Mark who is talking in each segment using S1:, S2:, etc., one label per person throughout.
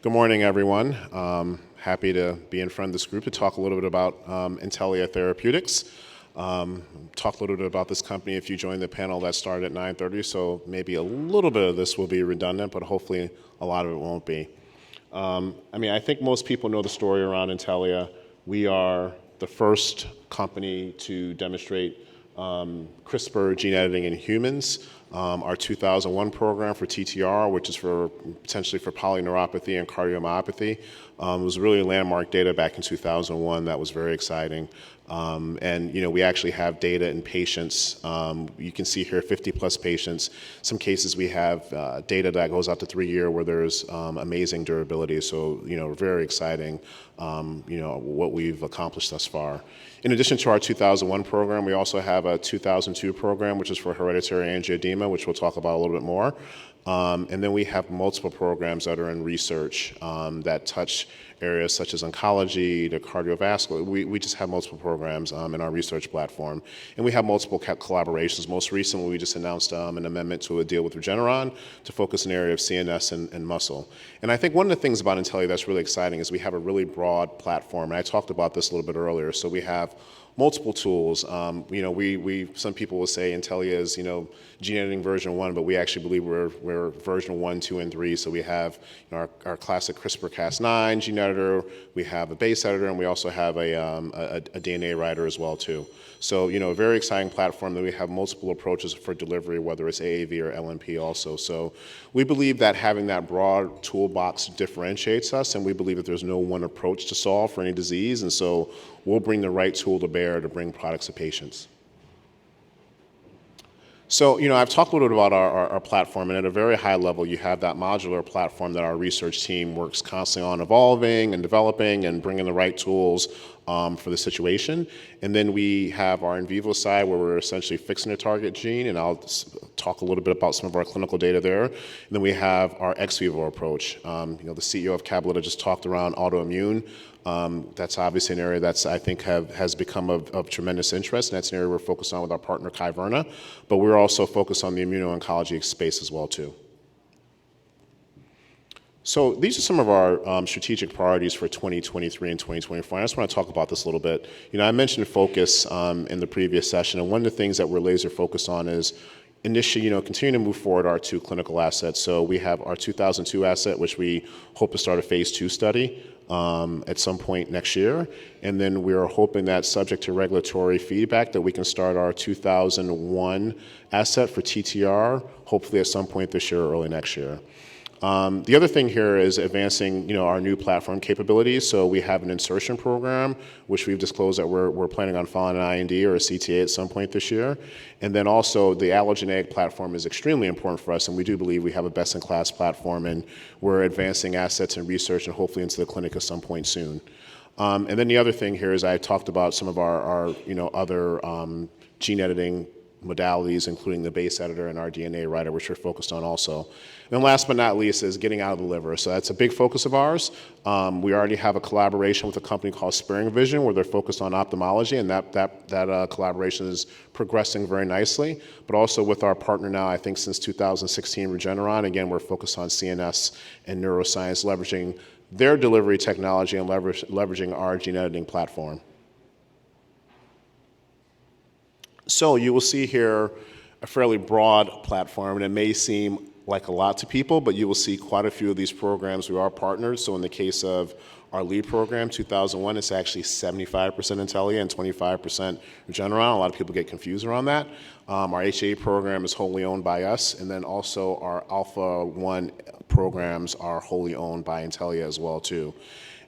S1: Good morning, everyone. Happy to be in front of this group to talk a little bit about Intellia Therapeutics. Talk a little bit about this company if you joined the panel that started at 9:30, so maybe a little bit of this will be redundant, but hopefully a lot of it won't be. I think most people know the story around Intellia. We are the first company to demonstrate CRISPR gene editing in humans. Our 2001 program for TTR, which is for potentially for polyneuropathy and cardiomyopathy, was really landmark data back in 2001 that was very exciting. We actually have data in patients. You can see here 50 plus patients. Some cases we have data that goes out to 3 years where there's amazing durability. So, very exciting, what we've accomplished thus far. In addition to our 2001 program, we also have a 2002 program, which is for hereditary angioedema, which we'll talk about a little bit more. And then we have multiple programs that are in research that touch areas such as oncology to cardiovascular. We just have multiple programs in our research platform. And we have multiple collaborations. Most recently, we just announced an amendment to a deal with Regeneron to focus in the area of CNS and muscle. And I think one of the things about Intellia that's really exciting is we have a really broad platform. And I talked about this a little bit earlier. So we have multiple tools. Some people will say Intellia is, gene editing version 1, but we actually believe we're version 1, 2, and 3. So we have our classic CRISPR-Cas9 gene editor, we have a base editor, and we also have a DNA writer as well too. So, a very exciting platform that we have multiple approaches for delivery, whether it's AAV or LNP also. So we believe that having that broad toolbox differentiates us, and we believe that there's no one approach to solve for any disease, and so we'll bring the right tool to bear to bring products to patients. So, I've talked a little bit about our platform, and at a very high level, you have that modular platform that our research team works constantly on evolving and developing and bringing the right tools for the situation. And then we have our in vivo side where we're essentially fixing a target gene, and I'll talk a little bit about some of our clinical data there. And then we have our ex vivo approach. The CEO of Cabaletta just talked around autoimmune. That's obviously an area that's, I think, has become of tremendous interest, and that's an area we're focused on with our partner, Kyverna. But we're also focused on the immuno-oncology space as well, too. So these are some of our strategic priorities for 2023 and 2024. I just want to talk about this a little bit. I mentioned focus in the previous session, and one of the things that we're laser focused on is initially, continue to move forward our 2 clinical assets. So we have our 2002 asset, which we hope to start a phase 2 study at some point next year. And then we are hoping that, subject to regulatory feedback, that we can start our 2001 asset for TTR, hopefully at some point this year or early next year. The other thing here is advancing, our new platform capabilities. So we have an insertion program, which we've disclosed that we're planning on filing an IND or a CTA at some point this year. And then also the allogeneic platform is extremely important for us, and we do believe we have a best-in-class platform, and we're advancing assets and research and hopefully into the clinic at some point soon. And then the other thing here is I talked about some of our other gene editing modalities, including the base editor and our DNA writer, which we're focused on also. And last but not least is getting out of the liver. So that's a big focus of ours. We already have a collaboration with a company called Sparing Vision, where they're focused on ophthalmology, and that collaboration is progressing very nicely. But also with our partner now, I think since 2016, Regeneron, again, we're focused on CNS and neuroscience, leveraging their delivery technology and leveraging our gene editing platform. So you will see here a fairly broad platform, and it may seem like a lot to people, but you will see quite a few of these programs with our partners. So in the case of our lead program, 2001, it's actually 75% Intellia and 25% Regeneron. A lot of people get confused around that. Our HAE program is wholly owned by us, and then also our Alpha-1 programs are wholly owned by Intellia as well, too.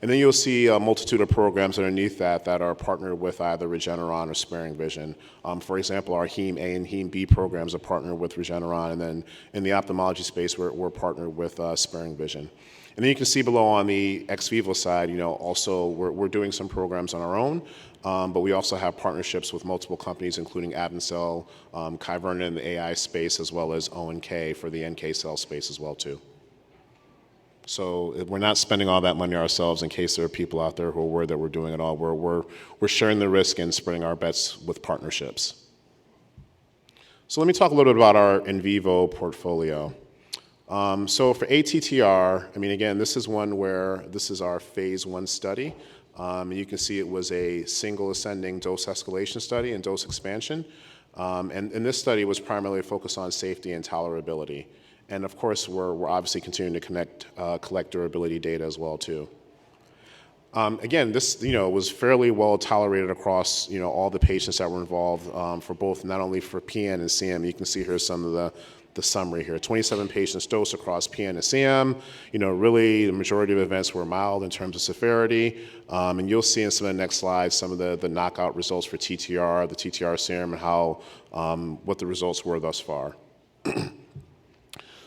S1: And then you'll see a multitude of programs underneath that are partnered with either Regeneron or Sparing Vision. For example, our Heme A and Heme B programs are partnered with Regeneron, and then in the ophthalmology space, we're partnered with Sparing Vision. And then you can see below on the ex vivo side, also we're doing some programs on our own, but we also have partnerships with multiple companies, including Avencell, Kyverna in the AI space, as well as ONK for the NK cell space as well, too. So we're not spending all that money ourselves in case there are people out there who are worried that we're doing it all. We're sharing the risk and spreading our bets with partnerships. So let me talk a little bit about our in vivo portfolio. So for ATTR, I mean, again, this is one where this is our phase 1 study. You can see it was a single ascending dose escalation study and dose expansion. And this study was primarily focused on safety and tolerability. And of course, we're obviously continuing to collect durability data as well, too. Again, this was fairly well tolerated across all the patients that were involved for both, not only for PN and CM. You can see here some of the summary here. 27 patients dosed across PN and CM. Really the majority of events were mild in terms of severity. And you'll see in some of the next slides some of the knockout results for TTR, the TTR serum, and how what the results were thus far.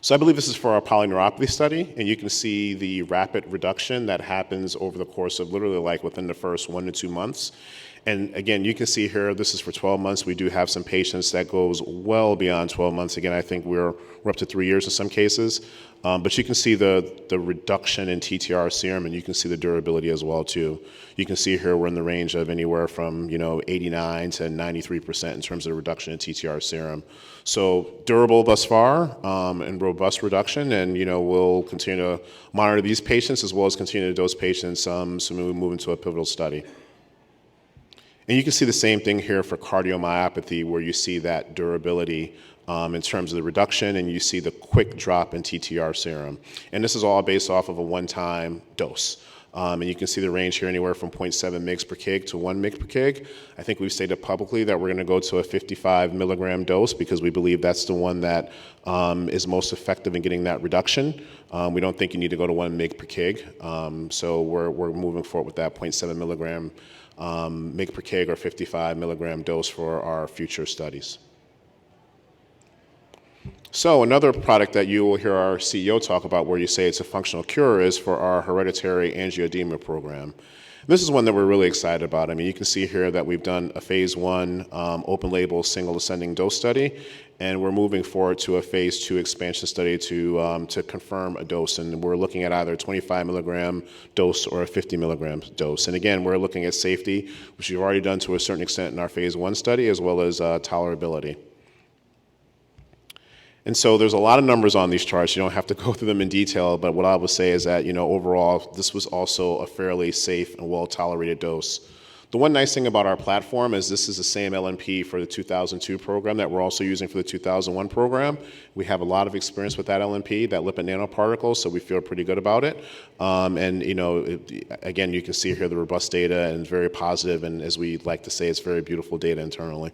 S1: So I believe this is for our polyneuropathy study, and you can see the rapid reduction that happens over the course of literally like within the first 1 to 2 months. And again, you can see here, this is for 12 months. We do have some patients that goes well beyond 12 months. Again, I think we're up to 3 years in some cases. But you can see the reduction in TTR serum, and you can see the durability as well, too. You can see here we're in the range of anywhere from 89 to 93% in terms of the reduction in TTR serum. So durable thus far, and robust reduction, and we'll continue to monitor these patients as well as continue to dose patients so we move into a pivotal study. And you can see the same thing here for cardiomyopathy, where you see that durability in terms of the reduction, and you see the quick drop in TTR serum. And this is all based off of a one-time dose. And you can see the range here anywhere from 0.7 mg per kg to 1 mg per kg. I think we've stated publicly that we're going to go to a 55 milligram dose because we believe that's the one that is most effective in getting that reduction. We don't think you need to go to 1 mg per kg. So we're moving forward with that 0.7 milligram mg per kg or 55 milligram dose for our future studies. So another product that you will hear our CEO talk about where you say it's a functional cure is for our hereditary angioedema program. This is one that we're really excited about. I mean, you can see here that we've done a phase 1 open label single ascending dose study, and we're moving forward to a phase 2 expansion study to confirm a dose. And we're looking at either a 25 milligram dose or a 50 milligram dose. And again, we're looking at safety, which we've already done to a certain extent in our phase 1 study, as well as tolerability. And so there's a lot of numbers on these charts. You don't have to go through them in detail, but what I would say is that, overall, this was also a fairly safe and well-tolerated dose. The one nice thing about our platform is this is the same LNP for the 2002 program that we're also using for the 2001 program. We have a lot of experience with that LNP, that lipid nanoparticle, so we feel pretty good about it. Again, you can see here the robust data and very positive, and as we like to say, it's very beautiful data internally.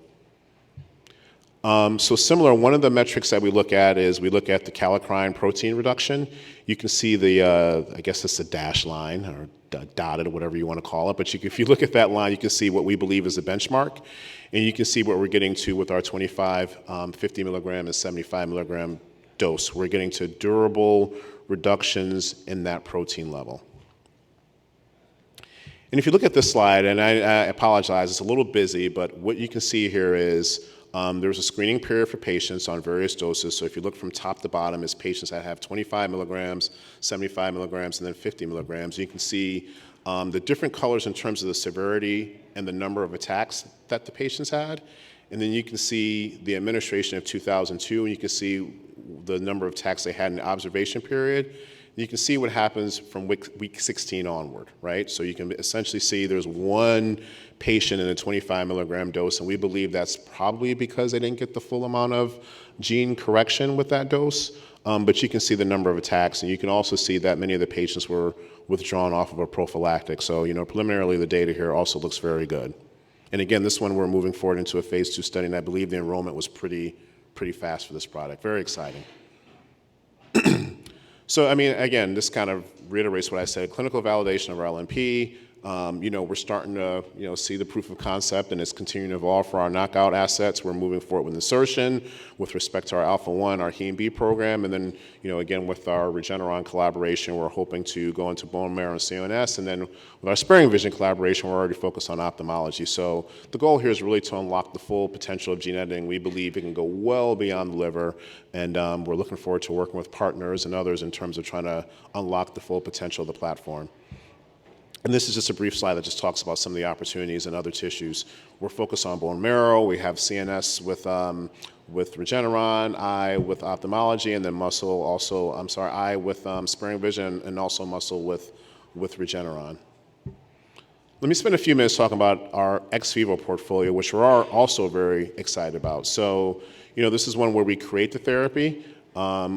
S1: So similar, one of the metrics that we look at is we look at the kallikrein protein reduction. You can see I guess it's a dash line or dotted or whatever you want to call it. But if you look at that line, you can see what we believe is the benchmark. And you can see what we're getting to with our 25, 50 milligram, and 75 milligram dose. We're getting to durable reductions in that protein level. And if you look at this slide, and I apologize, it's a little busy, but what you can see here is there's a screening period for patients on various doses. So if you look from top to bottom, it's patients that have 25 milligrams, 75 milligrams, and then 50 milligrams. You can see the different colors in terms of the severity and the number of attacks that the patients had. And then you can see the administration of 2002, and you can see the number of attacks they had in the observation period. You can see what happens from week 16 onward, right? So you can essentially see there's one patient in a 25 milligram dose, and we believe that's probably because they didn't get the full amount of gene correction with that dose. But you can see the number of attacks, and you can also see that many of the patients were withdrawn off of a prophylactic. So, preliminarily, the data here also looks very good. And again, this one we're moving forward into a phase 2 study, and I believe the enrollment was pretty fast for this product. Very exciting. So, I mean, again, this kind of reiterates what I said, clinical validation of our LNP. We're starting to, see the proof of concept, and it's continuing to evolve for our knockout assets. We're moving forward with insertion with respect to our Alpha-1, our Heme B program, and then, again, with our Regeneron collaboration, we're hoping to go into bone marrow and CNS, and then with our Sparing Vision collaboration, we're already focused on ophthalmology. So the goal here is really to unlock the full potential of gene editing. We believe it can go well beyond the liver, and we're looking forward to working with partners and others in terms of trying to unlock the full potential of the platform. And this is just a brief slide that just talks about some of the opportunities in other tissues. We're focused on bone marrow. We have CNS with Regeneron, eye with ophthalmology, and then muscle also, eye with sparing vision, and also muscle with Regeneron. Let me spend a few minutes talking about our ex vivo portfolio, which we're also very excited about. So, this is one where we create the therapy.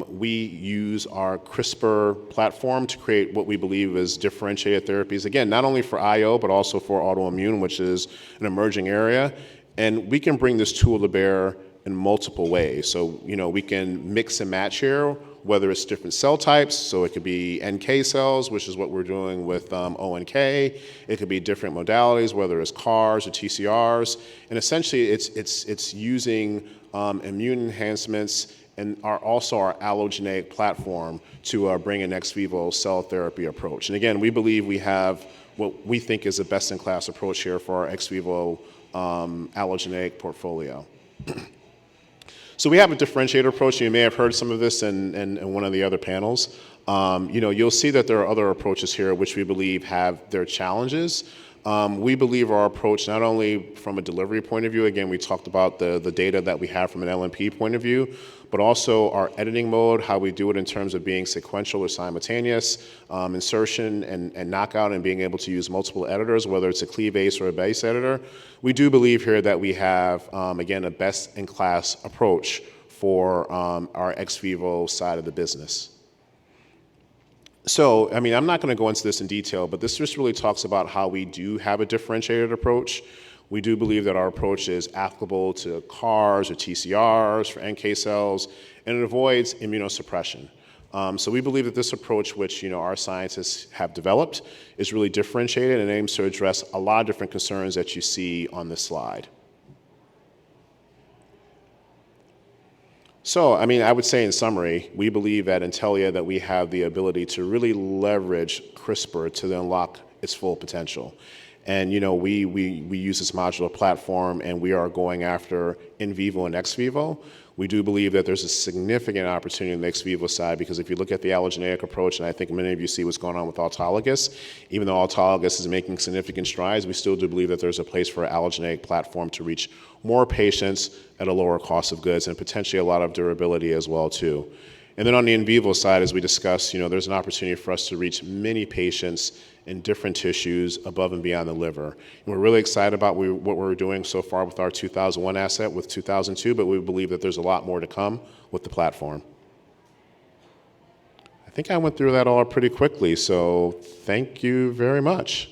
S1: We use our CRISPR platform to create what we believe is differentiated therapies, again, not only for IO, but also for autoimmune, which is an emerging area. And we can bring this tool to bear in multiple ways. So, we can mix and match here, whether it's different cell types. So it could be NK cells, which is what we're doing with ONK. It could be different modalities, whether it's CARs or TCRs. And essentially, it's using immune enhancements and also our allogeneic platform to bring an ex vivo cell therapy approach. And again, we believe we have what we think is a best-in-class approach here for our ex vivo allogeneic portfolio. So we have a differentiated approach. You may have heard some of this in one of the other panels. You'll see that there are other approaches here which we believe have their challenges. We believe our approach, not only from a delivery point of view, again, we talked about the data that we have from an LNP point of view, but also our editing mode, how we do it in terms of being sequential or simultaneous, insertion and knockout, and being able to use multiple editors, whether it's a cleavase or a base editor. We do believe here that we have, again, a best-in-class approach for our ex vivo side of the business. So, I'm not going to go into this in detail, but this just really talks about how we do have a differentiated approach. We do believe that our approach is applicable to CARs or TCRs for NK cells, and it avoids immunosuppression. So we believe that this approach, which our scientists have developed, is really differentiated and aims to address a lot of different concerns that you see on this slide. So, I would say in summary, we believe at Intellia that we have the ability to really leverage CRISPR to unlock its full potential. And, we use this modular platform, and we are going after in vivo and ex vivo. We do believe that there's a significant opportunity on the ex vivo side, because if you look at the allogeneic approach, and I think many of you see what's going on with autologous, even though autologous is making significant strides, we still do believe that there's a place for an allogeneic platform to reach more patients at a lower cost of goods, and potentially a lot of durability as well, too. And then on the in vivo side, as we discussed, there's an opportunity for us to reach many patients in different tissues above and beyond the liver. And we're really excited about what we're doing so far with our 2001 asset, with 2002, but we believe that there's a lot more to come with the platform. I think I went through that all pretty quickly, so thank you very much.